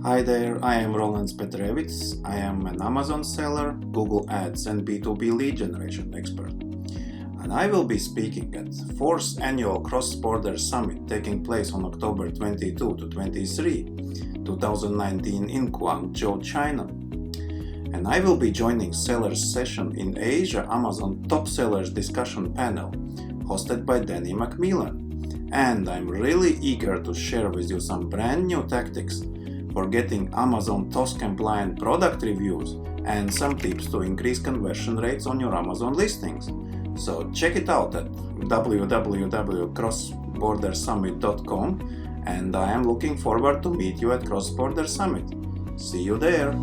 Hi there, I am Rolands Petrevics. I am an Amazon seller, Google Ads and B2B lead generation expert. And I will be speaking at 4th Annual Cross-Border Summit taking place on October 22 to 23, 2019 in Guangzhou, China. And I will be joining Sellers Session in Asia Amazon Top Sellers Discussion Panel, hosted by Danny Macmillan. And I'm really eager to share with you some brand new tactics for getting Amazon TOS compliant product reviews and some tips to increase conversion rates on your Amazon listings. So check it out at www.crossbordersummit.com, and I am looking forward to meet you at Cross Border Summit. See you there!